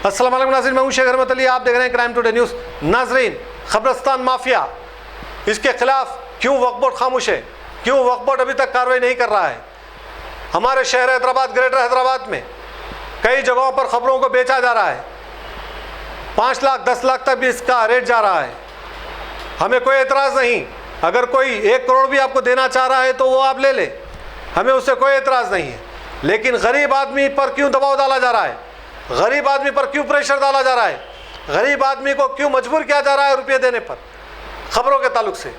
अस्सलाम वालेकुम नाज़रीन, मैं हूं शेख रहमत अली, आप देख रहे हैं क्राइम टुडे न्यूज़। नाज़रीन, खबरस्तान माफिया, इसके खिलाफ क्यों वक्फ बोर्ड खामोश है? क्यों वक्फ बोर्ड अभी तक कार्रवाई नहीं कर रहा है? हमारे शहर हैदराबाद, ग्रेटर हैदराबाद में कई जगहों पर खबरों को बेचा जा रहा है। 5 लाख 10 लाख तक भी इसका रेट जा रहा है। हमें कोई एतराज़ नहीं, अगर कोई 1 करोड़ भी आपको देना चाह रहा है तो वो आप ले ले, हमें उससे कोई एतराज़ नहीं है। लेकिन गरीब आदमी पर क्यों दबाव डाला जा रहा है? गरीब आदमी पर क्यों प्रेशर डाला जा रहा है? गरीब आदमी को क्यों मजबूर किया जा रहा है रुपये देने पर? खबरों के ताल्लुक से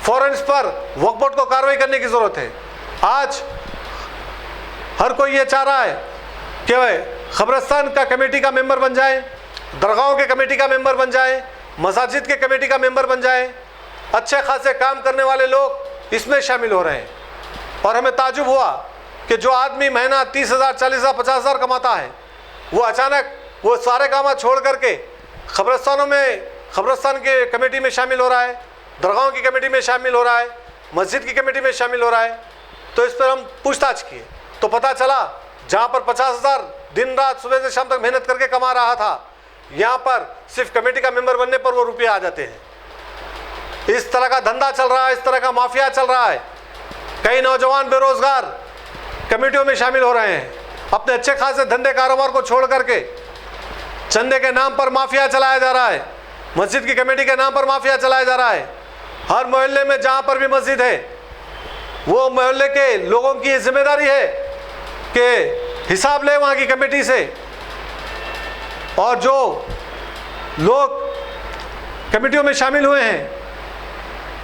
फ़ौरन इस पर वक्फ बोर्ड को कार्रवाई करने की ज़रूरत है। आज हर कोई ये चाह रहा है कि वह खबरस्तान का कमेटी का मेंबर बन जाए, दरगाहों के कमेटी का मेंबर बन जाए, मसाजिद के कमेटी का मेंबर बन जाए। अच्छे खासे काम करने वाले लोग इसमें शामिल हो रहे हैं। और हमें ताजुब हुआ कि जो आदमी महीना 30,000 40,000 50,000 कमाता है, वो अचानक वो सारे काम छोड़ करके खबरस्तानों में, खबरस्तान के कमेटी में शामिल हो रहा है, दरगाहों की कमेटी में शामिल हो रहा है, मस्जिद की कमेटी में शामिल हो रहा है। तो इस पर हम पूछताछ किए तो पता चला जहाँ पर 50,000 दिन रात सुबह से शाम तक मेहनत करके कमा रहा था, यहाँ पर सिर्फ कमेटी का मेंबर बनने पर वो रुपये आ जाते हैं। इस तरह का धंधा चल रहा है, इस तरह का माफिया चल रहा है। कई नौजवान बेरोजगार कमेटियों में शामिल हो रहे हैं, अपने अच्छे खासे धंधे कारोबार को छोड़ करके चंदे के नाम पर माफिया चलाया जा रहा है, मस्जिद की कमेटी के नाम पर माफिया चलाया जा रहा है। हर मोहल्ले में जहाँ पर भी मस्जिद है, वो मोहल्ले के लोगों की जिम्मेदारी है कि हिसाब ले वहाँ की कमेटी से। और जो लोग कमेटियों में शामिल हुए हैं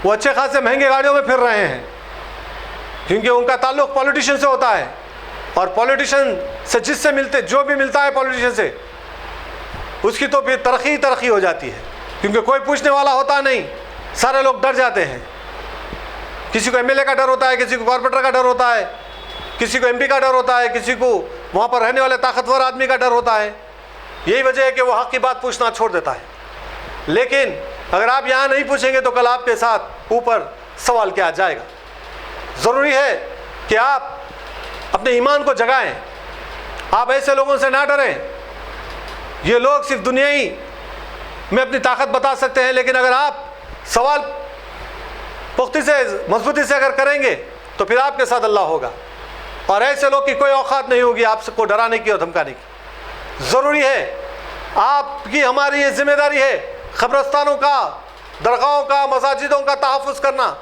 वो अच्छे खासे महंगे गाड़ियों में फिर रहे हैं, क्योंकि उनका ताल्लुक पॉलिटिशियन से होता है। और पॉलिटिशियन से जिससे मिलते, जो भी मिलता है पॉलिटिशियन से, उसकी तो फिर तरक्की हो जाती है, क्योंकि कोई पूछने वाला होता नहीं, सारे लोग डर जाते हैं। किसी को एमएलए का डर होता है, किसी को कॉर्पोरेटर का डर होता है, किसी को एमपी का डर होता है, किसी को वहाँ पर रहने वाले ताकतवर आदमी का डर होता है। यही वजह है कि वो हक की बात पूछना छोड़ देता है। लेकिन अगर आप यहाँ नहीं पूछेंगे तो कल आपके साथ ऊपर सवाल किया जाएगा। ज़रूरी है कि आप अपने ईमान को जगाएं, आप ऐसे लोगों से ना डरें। ये लोग सिर्फ दुनियाई में अपनी ताकत बता सकते हैं, लेकिन अगर आप सवाल पुख्ती से, मजबूती से अगर करेंगे तो फिर आपके साथ अल्लाह होगा। और ऐसे लोग की कोई औकात नहीं होगी आपको डराने की और धमकाने की। ज़रूरी है, आपकी हमारी ये जिम्मेदारी है खबरस्तानों का, दरगाहों का, मसाजिदों का तहफ़्फ़ुज़ करना,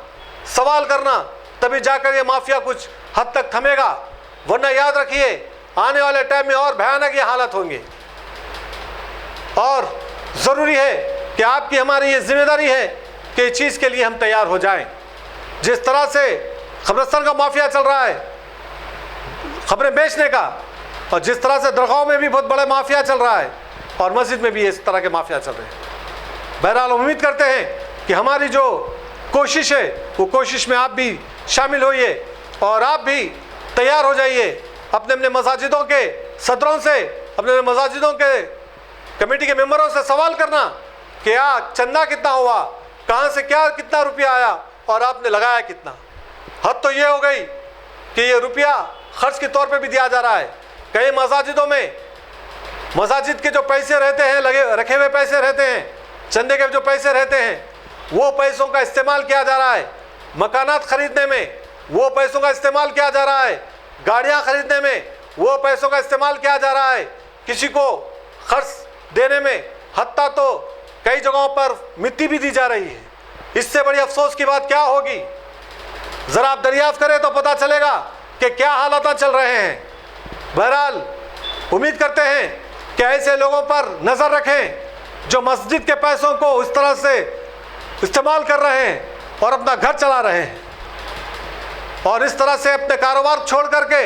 सवाल करना, तभी जाकर ये माफिया कुछ हद तक थमेगा। वरना याद रखिए, आने वाले टाइम में और भयानक ये हालत होंगे। और ज़रूरी है कि आपकी हमारी ये जिम्मेदारी है कि इस चीज़ के लिए हम तैयार हो जाएं। जिस तरह से खबरस्तान का माफिया चल रहा है खबरें बेचने का, और जिस तरह से दरगाहों में भी बहुत बड़ा माफिया चल रहा है, और मस्जिद में भी इस तरह के माफिया चल रहे हैं। बहरहाल उम्मीद करते हैं कि हमारी जो कोशिश है वो कोशिश में आप भी शामिल होइए और आप भी तैयार हो जाइए। अपने अपने मसाजिदों के सदरों से, अपने मसाजिदों के कमेटी के मेंबरों से सवाल करना कि यार चंदा कितना हुआ, कहाँ से क्या कितना रुपया आया और आपने लगाया कितना। हद तो ये हो गई कि ये रुपया खर्च के तौर पे भी दिया जा रहा है। कई मसाजिदों में मसाजिद के जो पैसे रहते हैं, रखे हुए पैसे रहते हैं, चंदे के जो पैसे रहते हैं, वो पैसों का इस्तेमाल किया जा रहा है मकानात खरीदने में, वो पैसों का इस्तेमाल किया जा रहा है गाड़ियाँ खरीदने में, वो पैसों का इस्तेमाल किया जा रहा है किसी को खर्च देने में। हत्ता तो कई जगहों पर मिट्टी भी दी जा रही है। इससे बड़ी अफसोस की बात क्या होगी? ज़रा आप दरियाफ्त करें तो पता चलेगा कि क्या हालात चल रहे हैं। बहरहाल उम्मीद करते हैं कि ऐसे लोगों पर नज़र रखें जो मस्जिद के पैसों को इस तरह से इस्तेमाल कर रहे हैं और अपना घर चला रहे हैं, और इस तरह से अपने कारोबार छोड़ करके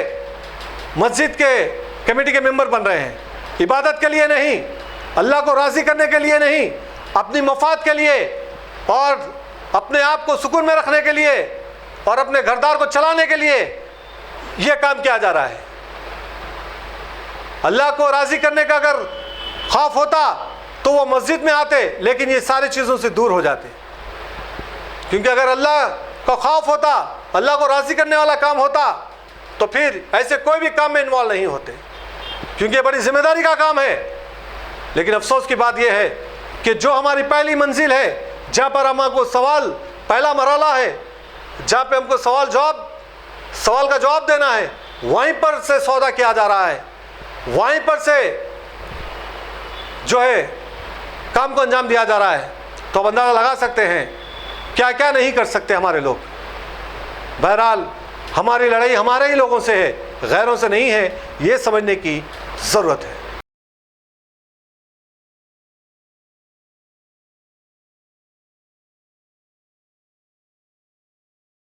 मस्जिद के कमेटी के मेंबर बन रहे हैं। इबादत के लिए नहीं, अल्लाह को राज़ी करने के लिए नहीं, अपनी मफाद के लिए और अपने आप को सुकून में रखने के लिए और अपने घरदार को चलाने के लिए यह काम किया जा रहा है। अल्लाह को राज़ी करने का अगर खौफ होता तो वो मस्जिद में आते, लेकिन ये सारी चीज़ों से दूर हो जाते। क्योंकि अगर अल्लाह का खौफ होता, अल्लाह को राज़ी करने वाला काम होता, तो फिर ऐसे कोई भी काम में इन्वॉल्व नहीं होते, क्योंकि ये बड़ी जिम्मेदारी का काम है। लेकिन अफसोस की बात यह है कि जो हमारी पहली मंजिल है, जहाँ पर हमको सवाल, पहला मरहला है जहाँ पे हमको सवाल का जवाब देना है, वहीं पर से सौदा किया जा रहा है, वहीं पर से जो है काम को अंजाम दिया जा रहा है। तो अब अंदाज़ा लगा सकते हैं क्या क्या नहीं कर सकते हमारे लोग। बहरहाल हमारी लड़ाई हमारे ही लोगों से है, गैरों से नहीं है, ये समझने की ज़रूरत है।